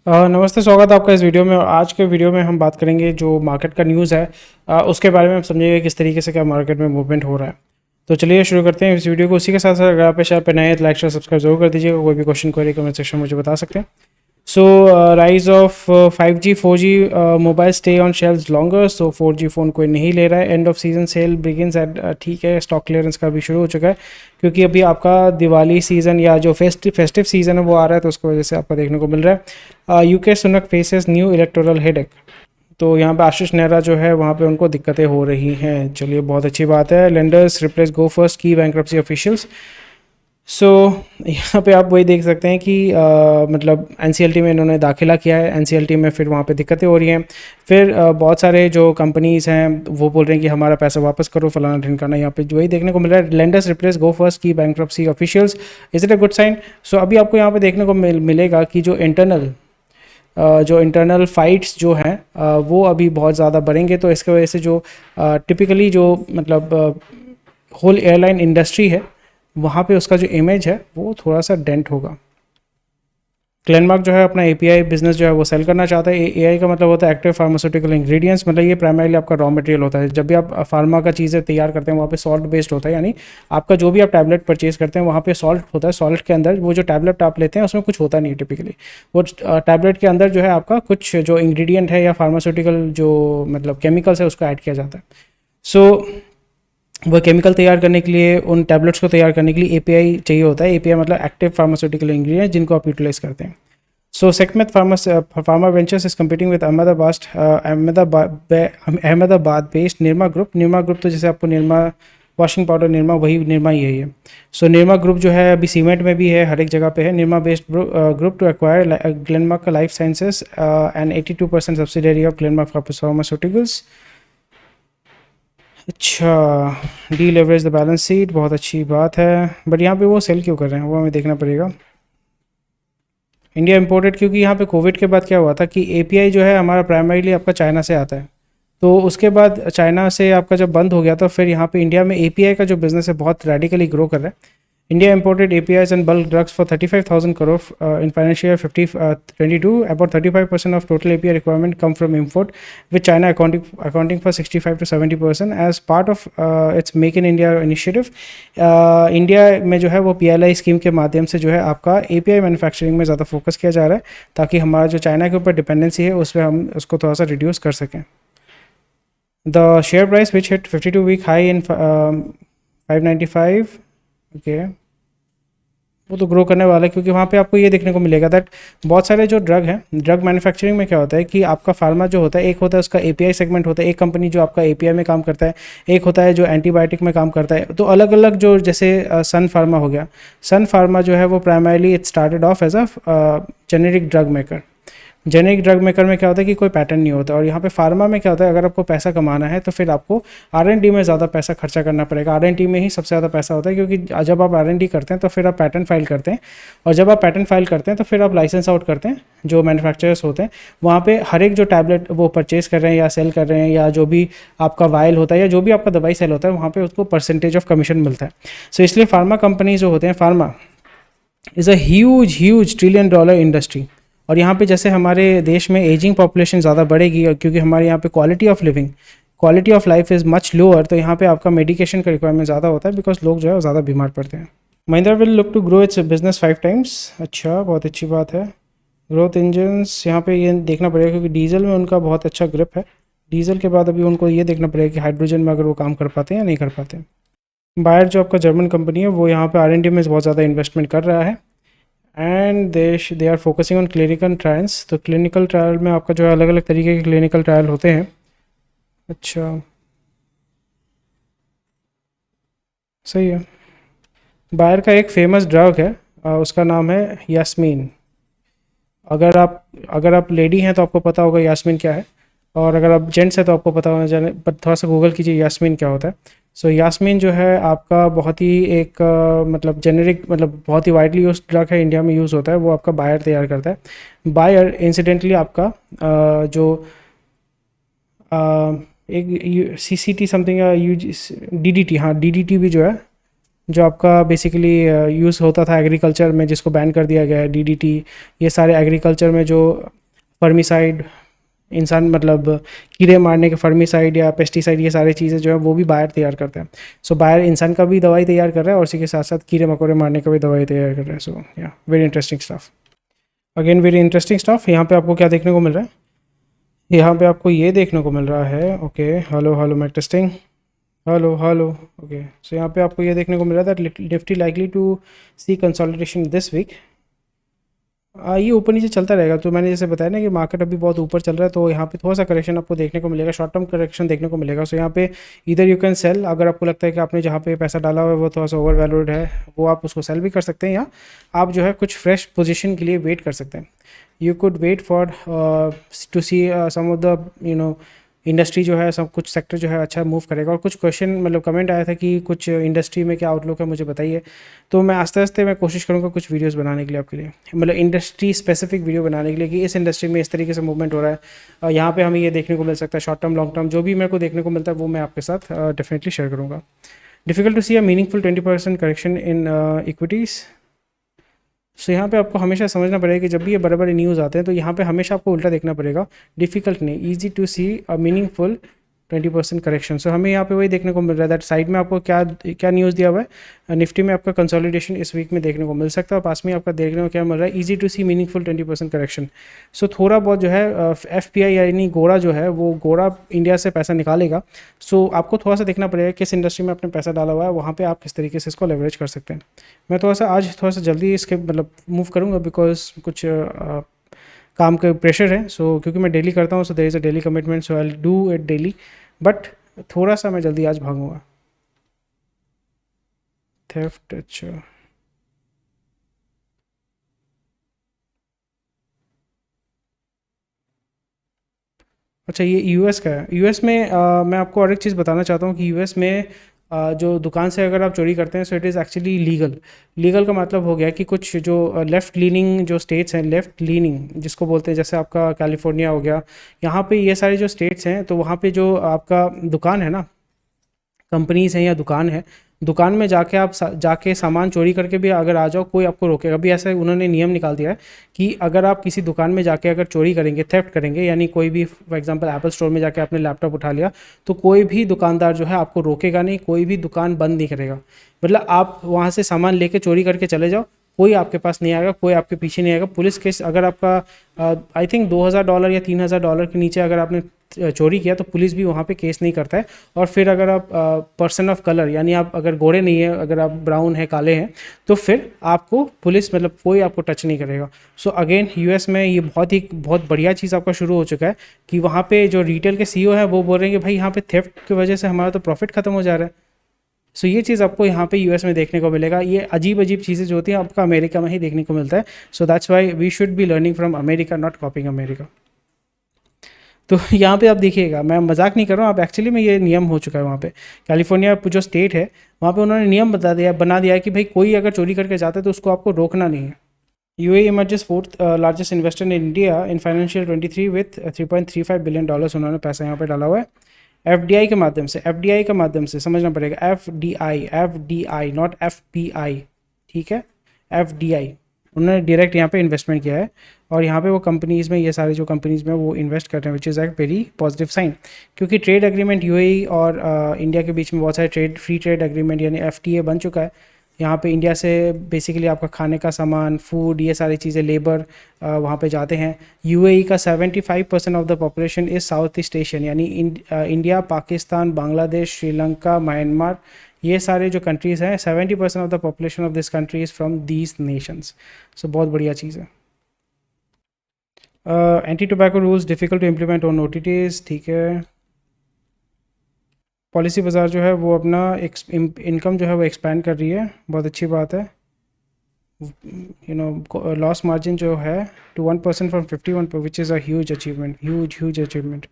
नमस्ते, स्वागत है आपका इस वीडियो में। और आज के वीडियो में हम बात करेंगे जो मार्केट का न्यूज़ है, उसके बारे में हम समझेंगे किस तरीके से क्या मार्केट में मूवमेंट हो रहा है। तो चलिए शुरू करते हैं इस वीडियो को। उसी के साथ साथ अगर आप चैनल पर नए हैं तो लाइक शेयर सब्सक्राइब जरूर कर दीजिएगा। कोई भी क्वेश्चन क्वेरी कमेंट सेक्शन में मुझे बता सकते हैं। So rise of 5G 4G mobile stay on shelves longer. So 4G phone कोई नहीं ले रहा है। End of season sale begins at, ठीक है, स्टॉक क्लियरेंस का भी शुरू हो चुका है क्योंकि अभी आपका दिवाली सीज़न या जो फेस्टिव सीज़न है वो आ रहा है, तो उसकी वजह से आपको देखने को मिल रहा है। UK Sunak faces new electoral headache. तो यहाँ पे आशीष नेहरा जो है वहाँ पे उनको दिक्कतें हो रही हैं। चलिए, बहुत अच्छी बात है। लेंडर्स रिप्लेस गो फर्स्ट की बैंक्रप्सी ऑफिशियल्स। सो यहाँ पे आप वही देख सकते हैं कि मतलब एनसीएलटी में इन्होंने दाखिला किया है। एनसीएलटी में फिर वहाँ पे दिक्कतें हो रही हैं। फिर बहुत सारे जो कंपनीज़ हैं वो बोल रहे हैं कि हमारा पैसा वापस करो, फलाना ढिमकाना। यहाँ पे जो वही देखने को मिल रहा है। लेंडर्स रिप्लेस गो फर्स्ट की bankruptcy officials. Is it a good sign? So अभी आपको यहाँ पे देखने को मिलेगा कि जो इंटरनल फाइट्स जो हैं वो अभी बहुत ज़्यादा बढ़ेंगे। तो इसकी वजह से जो टिपिकली जो मतलब होल एयरलाइन इंडस्ट्री है वहाँ पे उसका जो इमेज है वो थोड़ा सा डेंट होगा। ग्लेनमार्क जो है अपना एपीआई बिजनेस जो है वो सेल करना चाहता है। एआई का मतलब होता है एक्टिव फार्मास्यूटिकल इंग्रेडिएंट्स, मतलब ये प्राइमरीली आपका रॉ मटेरियल होता है। जब भी आप फार्मा का चीज़ें तैयार करते हैं वहाँ पे सॉल्ट बेस्ड होता है, यानी आपका जो भी आप टैबलेट परचेज करते हैं वहाँ पे सॉल्ट होता है। सॉल्ट के अंदर वो जो टैबलेट आप लेते हैं उसमें कुछ होता नहीं है टिपिकली। वो टैबलेट के अंदर जो है आपका कुछ जो इंग्रेडिएंट है या फार्मास्यूटिकल जो मतलब केमिकल्स है उसको ऐड किया जाता है। सो वह केमिकल तैयार करने के लिए, उन टैबलेट्स को तैयार करने के लिए एपीआई चाहिए होता है। एपीआई मतलब एक्टिव फार्मास्यूटिकल इंग्रेडिएंट जिनको आप यूटिलाइज करते हैं। So Sekhmet pharma ventures is competing with Ahmedabad based Nirma group. Nirma group तो जैसे आपको निरमा वॉशिंग पाउडर, निरमा वही निरमा ही है ये। सो निरमा ग्रुप जो है अभी सीमेंट में भी है, हर एक जगह पे है। Nirma based group to acquire Glenmark life sciences and 82% subsidiary of Glenmark pharmaceuticals. अच्छा, deleverage the balance sheet, बहुत अच्छी बात है। बट यहाँ पे वो सेल क्यों कर रहे हैं वो हमें देखना पड़ेगा। इंडिया इम्पोर्टेड, क्योंकि यहाँ पे कोविड के बाद क्या हुआ था कि एपीआई जो है हमारा प्राइमरीली आपका चाइना से आता है। तो उसके बाद चाइना से आपका जब बंद हो गया तो फिर यहाँ पे इंडिया में एपीआई का जो बिज़नेस है बहुत रेडिकली ग्रो कर रहा है। India imported APIs and bulk drugs for 35,000 crore in financial year 2022. About 35% of total API requirement come from import, with China accounting for 65 to 70%. As part of its Make in India initiative, India में जो है वो PLI scheme के माध्यम से जो है आपका API मैन्युफैक्चरिंग में ज़्यादा फोकस किया जा रहा है ताकि हमारा जो चाइना के ऊपर डिपेंडेंसी है उस पर हम उसको थोड़ा सा रिड्यूस कर सकें। The share price which hit 52 week high in 595। Okay, वो तो ग्रो करने वाला है क्योंकि वहाँ पे आपको ये देखने को मिलेगा दैट बहुत सारे जो ड्रग हैं, ड्रग मैन्युफैक्चरिंग में क्या होता है कि आपका फार्मा जो होता है, एक होता है उसका एपीआई सेगमेंट होता है, एक कंपनी जो आपका एपीआई में काम करता है, एक होता है जो एंटीबायोटिक में काम करता है। तो अलग अलग जो जैसे सन फार्मा हो गया, सन फार्मा जो है वो primarily it started off as a generic drug maker. Generic drug maker में क्या होता है कि कोई पैटर्न नहीं होता। और यहाँ पे फार्मा में क्या होता है, अगर आपको पैसा कमाना है तो फिर आपको आरएनडी में ज़्यादा पैसा खर्चा करना पड़ेगा। आरएनडी में ही सबसे ज़्यादा पैसा होता है क्योंकि जब आप आरएनडी करते हैं तो फिर आप पैटर्न फाइल करते हैं, और जब आप पैटर्न फाइल करते हैं तो फिर आप लाइसेंस आउट करते हैं। जो मैन्युफैक्चरर्स होते हैं वहाँ पे हर एक जो टैबलेट वो परचेज कर रहे हैं या सेल कर रहे हैं, या जो भी आपका वायल होता है या जो भी आपका दवाई सेल होता है, वहाँ पर उसको परसेंटेज ऑफ कमीशन मिलता है। सो इसलिए फार्मा कंपनी जो होते हैं, pharma is a huge $1 trillion industry. और यहाँ पे जैसे हमारे देश में एजिंग पॉपुलेशन ज़्यादा बढ़ेगी और क्योंकि हमारे यहाँ पे quality of life is much lower, तो यहाँ पे आपका मेडिकेशन का रिक्वायरमेंट ज़्यादा होता है बिकॉज लोग जो है ज़्यादा बीमार पड़ते हैं। Mahindra will look to grow its business 5 times. अच्छा, बहुत अच्छी बात है। ग्रोथ इंजन्स यहाँ पे ये देखना पड़ेगा क्योंकि डीजल में उनका बहुत अच्छा ग्रिप है। डीजल के बाद अभी उनको ये देखना पड़ेगा कि हाइड्रोजन में अगर वो काम कर पाते हैं या नहीं कर पाते। बायर जो आपका जर्मन कंपनी है वो यहाँ पे आरएनडी में बहुत ज़्यादा इन्वेस्टमेंट कर रहा है and they are focusing on clinical trials. तो क्लिनिकल ट्रायल में आपका जो है अलग अलग तरीके के क्लिनिकल ट्रायल होते हैं। अच्छा, सही है। बायर का एक फेमस ड्रग है, उसका नाम है यास्मीन। अगर आप लेडी हैं तो आपको पता होगा यास्मीन क्या है, और अगर आप जेंट्स हैं तो आपको पता होना चाहिए, पर थोड़ा सा गूगल कीजिए यास्मीन क्या होता है। सो यास्मीन जो है आपका बहुत ही एक मतलब जेनेरिक, मतलब बहुत ही वाइडली यूज ड्रग है, इंडिया में यूज़ होता है। वो आपका बायर तैयार करता है। बायर इंसिडेंटली आपका जो एक CCT समथिंग या DDT, हाँ DDT भी जो है, जो आपका बेसिकली यूज़ होता था एग्रीकल्चर में, जिसको बैन कर दिया गया है। DDT ये सारे एग्रीकल्चर में जो फर्मिसाइड, इंसान मतलब कीड़े मारने के फर्मिसाइड या पेस्टिसाइड, ये सारी चीज़ें जो है वो भी बायर तैयार करते हैं। सो बायर इंसान का भी दवाई तैयार कर रहा है और उसी के साथ साथ कीड़े मकोड़े मारने का भी दवाई तैयार कर रहा है। सो या very interesting stuff, again very interesting stuff. यहाँ पे आपको क्या देखने को मिल रहा है, यहाँ पे आपको ये देखने को मिल रहा है, okay hello hello mic testing, hello hello, okay. So यहाँ पे आपको ये देखने को मिल रहा था Nifty likely to see consolidation this week. ये ऊपर नीचे चलता रहेगा। तो मैंने जैसे बताया ना कि मार्केट अभी बहुत ऊपर चल रहा है, तो यहाँ पे थोड़ा सा करेक्शन आपको देखने को मिलेगा, शॉर्ट टर्म करेक्शन देखने को मिलेगा। सो यहाँ पे इधर यू कैन सेल, अगर आपको लगता है कि आपने जहाँ पे पैसा डाला हुआ है वो थोड़ा सा ओवर वैल्यूड है, वो आप उसको सेल भी कर सकते हैं, या आप जो है कुछ फ्रेश पोजिशन के लिए वेट कर सकते हैं। You could wait for to see some of the industry जो है, सब कुछ सेक्टर जो है अच्छा मूव करेगा। और कुछ क्वेश्चन मतलब कमेंट आया था कि कुछ इंडस्ट्री में क्या आउटलुक है, मुझे बताइए। तो मैं आस्ते आस्ते मैं कोशिश करूँगा कुछ वीडियोस बनाने के लिए आपके लिए, मतलब इंडस्ट्री स्पेसिफिक वीडियो बनाने के लिए कि इस इंडस्ट्री में इस तरीके से मूवमेंट हो रहा है, यहाँ पे हमें ये देखने को मिल सकता है। शॉर्ट टर्म लॉन्ग टर्म जो भी मेरे को देखने को मिलता है वो मैं आपके साथ डेफिनेटली शेयर करूँगा। Difficult to see a meaningful 20% correction in equities. So यहाँ पे आपको हमेशा समझना पड़ेगा कि जब भी ये बड़े बड़े न्यूज़ आते हैं तो यहाँ पे हमेशा आपको उल्टा देखना पड़ेगा, डिफिकल्ट नहीं, easy to see a meaningful 20% correction. So हमें यहाँ पे वही देखने को मिल रहा है दैट साइड में आपको क्या क्या न्यूज़ दिया हुआ है। निफ्टी में आपका कंसोलिडेशन इस वीक में देखने को मिल सकता है, और पास में आपका देखने को क्या मिल रहा है, easy to see meaningful 20% correction. So थोड़ा बहुत जो है FPI यानी गोरा जो है वो गोरा इंडिया से पैसा निकालेगा। सो आपको थोड़ा सा देखना पड़ेगा किस इंडस्ट्री में आपने पैसा डाला हुआ है, वहाँ पर आप किस तरीके से इसको लेवरेज कर सकते हैं। मैं थोड़ा सा आज थोड़ा सा जल्दी इसके मतलब मूव करूँगा बिकॉज कुछ काम का प्रेशर है। सो क्योंकि मैं डेली करता हूँ, so there is a daily commitment, so I do it daily, but थोड़ा सा मैं जल्दी आज भागूंगा। थेफ्ट, अच्छा अच्छा, ये यूएस का है। यूएस में मैं आपको और एक चीज़ बताना चाहता हूँ कि यूएस में जो दुकान से अगर आप चोरी करते हैं, so it is actually legal. Legal का मतलब हो गया कि कुछ जो लेफ़्ट लीनिंग जो स्टेट्स हैं, लेफ़्ट लीनिंग जिसको बोलते हैं, जैसे आपका कैलिफोर्निया हो गया, यहाँ पे ये सारे जो स्टेट्स हैं, तो वहाँ पे जो आपका दुकान है ना, कंपनीज़ हैं या दुकान है, दुकान में जाके आप जाके सामान चोरी करके भी अगर आ जाओ, कोई आपको रोकेगा। अभी ऐसा उन्होंने नियम निकाल दिया है कि अगर आप किसी दुकान में जाके अगर चोरी करेंगे, थेफ्ट करेंगे, यानी कोई भी फॉर एग्जांपल एप्पल स्टोर में जाके आपने लैपटॉप उठा लिया, तो कोई भी दुकानदार जो है आपको रोकेगा नहीं, कोई भी दुकान बंद नहीं करेगा। मतलब आप वहाँ से सामान लेके चोरी करके चले जाओ, कोई आपके पास नहीं आएगा, कोई आपके पीछे नहीं आएगा। पुलिस केस अगर आपका आई थिंक $2000 या $3000 के नीचे अगर आपने चोरी किया, तो पुलिस भी वहाँ पे केस नहीं करता है। और फिर अगर आप पर्सन ऑफ कलर, यानी आप अगर गोरे नहीं है, अगर आप ब्राउन है, काले हैं, तो फिर आपको पुलिस मतलब कोई आपको टच नहीं करेगा। सो अगेन यूएस में ये बहुत बढ़िया चीज़ आपका शुरू हो चुका है कि वहाँ पे जो रिटेल के CEO है वो बोल रहे हैं कि भाई यहाँ पे थेफ्ट की वजह से हमारा तो प्रॉफिट खत्म हो जा रहा है। सो ये चीज़ आपको यहाँ पे यूएस में देखने को मिलेगा। ये अजीब अजीब चीज़ें जो होती हैं आपका अमेरिका में ही देखने को मिलता है। So that's why we should be learning from America, not copying America. तो यहाँ पे आप देखिएगा, मैं मजाक नहीं कर रहा हूँ, आप एक्चुअली में ये नियम हो चुका है वहाँ पे। कैलिफोर्निया जो स्टेट है, वहाँ पे उन्होंने नियम बना दिया है कि भाई कोई अगर चोरी करके जाता है तो उसको आपको रोकना नहीं है। UAE emerges fourth largest investor in India in financial 23 with $3.35 billion उन्होंने पैसा यहाँ पे डाला हुआ है। FDI के माध्यम से, FDI के माध्यम से समझना पड़ेगा, FDI नॉट FPI, ठीक है, FDI। उन्होंने डायरेक्ट यहाँ पे इन्वेस्टमेंट किया है, और यहाँ पे वो कंपनीज़ में, ये सारे जो कंपनीज़ में वो इन्वेस्ट कर रहे हैं, which is a very positive sign. क्योंकि ट्रेड एग्रीमेंट UAE और इंडिया के बीच में बहुत सारे फ्री ट्रेड एग्रीमेंट यानी FTA बन चुका है। यहाँ पे इंडिया से बेसिकली आपका खाने का सामान, फूड, ये सारी चीज़ें, लेबर वहाँ पे जाते हैं। UAE का 75% of the population is South East Asian, यानी इंडिया, पाकिस्तान, बांग्लादेश, श्रीलंका, म्यांमार, ये सारे जो कंट्रीज़ हैं, 70% of the population of this country is from these nations. So बहुत बढ़िया चीज़ है। Anti tobacco rules difficult to implement on OTTs, ठीक है। पॉलिसी बाज़ार जो है वो अपना इनकम जो है वो एक्सपैंड कर रही है, बहुत अच्छी बात है। लॉस मार्जिन जो है to 1% from 51, which is a huge achievement, huge achievement.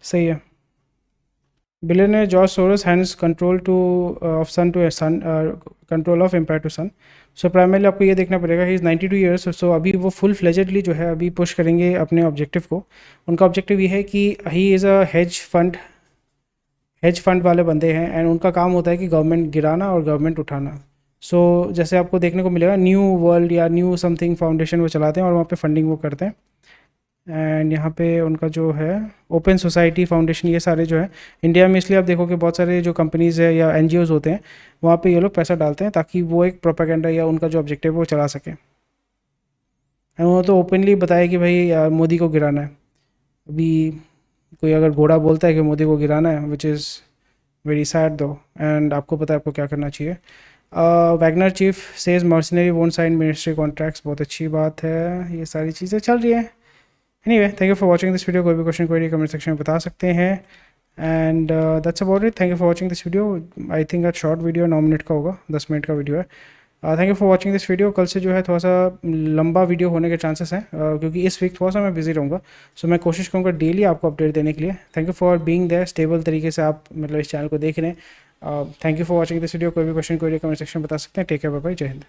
सही है। Billionaire George Soros hands control to of son to son, control of empire to son. So primarily आपको ये देखना पड़ेगा, ही इज़ 92 ईयर्स। सो अभी वो फुल फ्लेजेडली जो है अभी पुश करेंगे अपने ऑब्जेक्टिव को। उनका ऑब्जेक्टिव ये है कि he is a hedge fund वाले बंदे हैं, एंड उनका काम होता है कि गवर्नमेंट गिराना और गवर्नमेंट उठाना। सो जैसे आपको देखने को मिलेगा न्यू वर्ल्ड या न्यू समथिंग फाउंडेशन वो चलाते हैं और वहाँ पे फंडिंग वो करते हैं। एंड यहाँ पे उनका जो है ओपन सोसाइटी फाउंडेशन, ये सारे जो है इंडिया में, इसलिए आप देखोगे बहुत सारे जो कंपनीज़ है या एनजीओज़ होते हैं वहाँ पे ये लोग पैसा डालते हैं ताकि वो एक प्रोपेगेंडा या उनका जो ऑब्जेक्टिव है वो चला सके। एंड वो तो ओपनली बताया कि भाई यार मोदी को गिराना है। अभी कोई अगर घोड़ा बोलता है कि मोदी को गिराना है, which is very sad though, and आपको पता है आपको क्या करना चाहिए। Wagner chief says mercenary won't sign ministry contracts, बहुत अच्छी बात है, ये सारी चीज़ें चल रही है। Anyway, thank you for watching this video. कोई भी क्वेश्चन क्वेरी कमेंट सेक्शन में बता सकते हैं। And that's about it. Thank you for watching this video. I think आज शॉर्ट वीडियो 9 मिनट का होगा, 10 मिनट का वीडियो है। Thank you for watching this video. कल से जो है थोड़ा सा लंबा वीडियो होने के चांसेस हैं, क्योंकि इस वीक थोड़ा सा मैं बिजी रहूँगा। सो मैं कोशिश करूँगा डेली आपको अपडेट देने के लिए। Thank you for being there, stable तरीके से आप मतलब इस चैनल को देख रहे हैं। Thank you for watching this video. कोई भी क्वेश्चन कोई कमेंट सेक्शन में बता सकते हैं। टेक केयर, बाय बाय, जय हिंद।